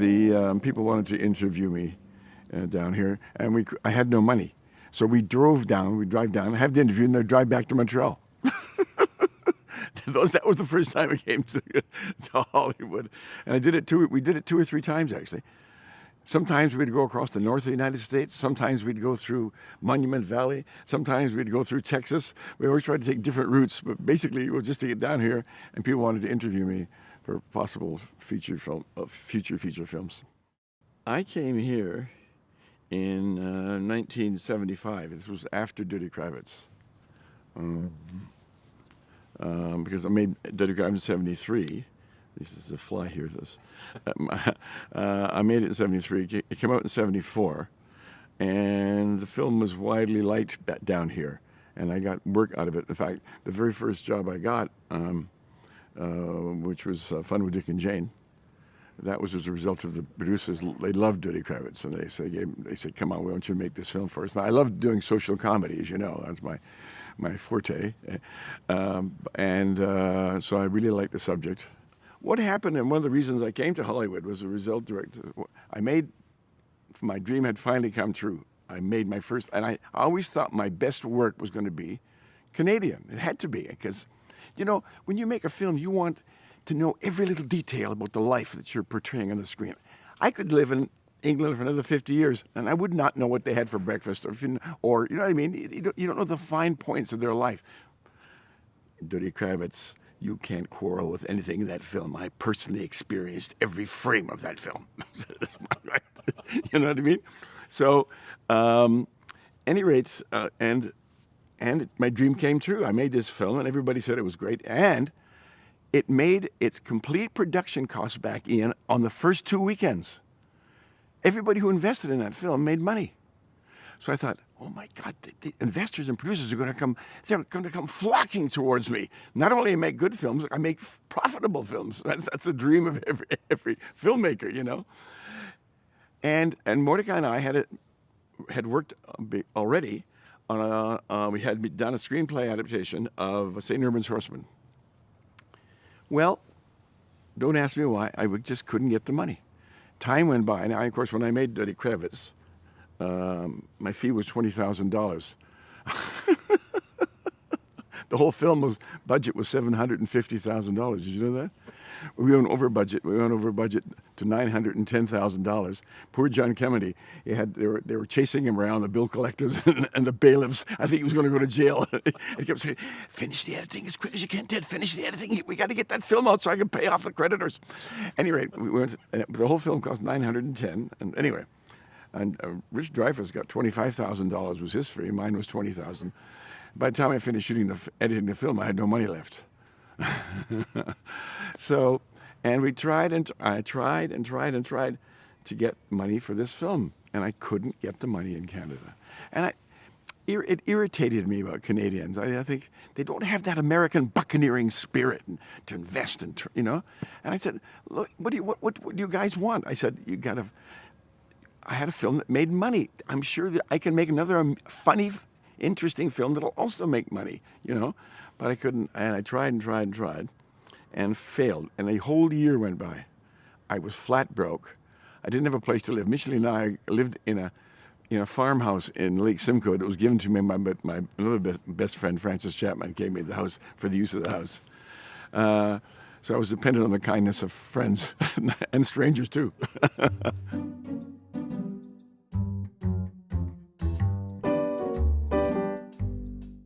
the people wanted to interview me down here, and I had no money. So we'd drive down, have the interview, and then drive back to Montreal. That was the first time I came to Hollywood. And we did it 2 or 3 times, actually. Sometimes we'd go across the north of the United States. Sometimes we'd go through Monument Valley. Sometimes we'd go through Texas. We always tried to take different routes, but basically it was just to get down here, and people wanted to interview me for possible future feature films. I came here in 1975. This was after Duddy Kravitz. Because I made Duddy Kravitz in 73. This is a fly here. I made it in 73. It came out in 74. And the film was widely liked down here. And I got work out of it. In fact, the very first job I got, which was Fun with Dick and Jane, that was as a result of the producers. They loved Duddy Kravitz, and they said, "Come on, why don't you make this film for us?" Now, I love doing social comedy, as you know. That's my forte. So I really liked the subject. What happened, and one of the reasons I came to Hollywood was a result director. My dream had finally come true. I made my first, and I always thought my best work was going to be Canadian. It had to be, because, when you make a film, you want to know every little detail about the life that you're portraying on the screen. I could live in England for another 50 years, and I would not know what they had for breakfast, or you know what I mean? You don't know the fine points of their life. Duddy Kravitz, you can't quarrel with anything in that film. I personally experienced every frame of that film. You know what I mean? So, any rates, and my dream came true. I made this film, and everybody said it was great, and it made its complete production costs back in on the first 2 weekends. Everybody who invested in that film made money. So I thought, oh my God, the investors and producers are going to come. They're going to come flocking towards me. Not only I make good films, I make profitable films. That's the dream of every filmmaker, And Mordecai and I had worked already on we had done a screenplay adaptation of St. Urban's Horseman. Well, don't ask me why. I just couldn't get the money. Time went by. Now, of course, when I made Duddy Kravitz, my fee was $20,000. The whole film budget was $750,000. Did you know that? We went over budget. We went over budget to $910,000. Poor John Kennedy. They were chasing him around, the bill collectors and the bailiffs. I think he was going to go to jail. He kept saying, "Finish the editing as quick as you can, Ted. Finish the editing. We got to get that film out so I can pay off the creditors." Anyway, the whole film cost $910. And anyway, Rich Dreyfuss got $25,000 was his fee. Mine was $20,000. By the time I finished editing the film, I had no money left. So, and we tried, and I tried to get money for this film, and I couldn't get the money in Canada. And it irritated me about Canadians. I think they don't have that American buccaneering spirit to invest in, And I said, "Look, what do you guys want?" I said, I had a film that made money. I'm sure that I can make another funny, interesting film that'll also make money, But I couldn't, and I tried and failed. And a whole year went by. I was flat broke. I didn't have a place to live. Micheline and I lived in a farmhouse in Lake Simcoe that was given to me by my another best friend, Francis Chapman, gave me the house for the use of the house. So I was dependent on the kindness of friends and strangers too.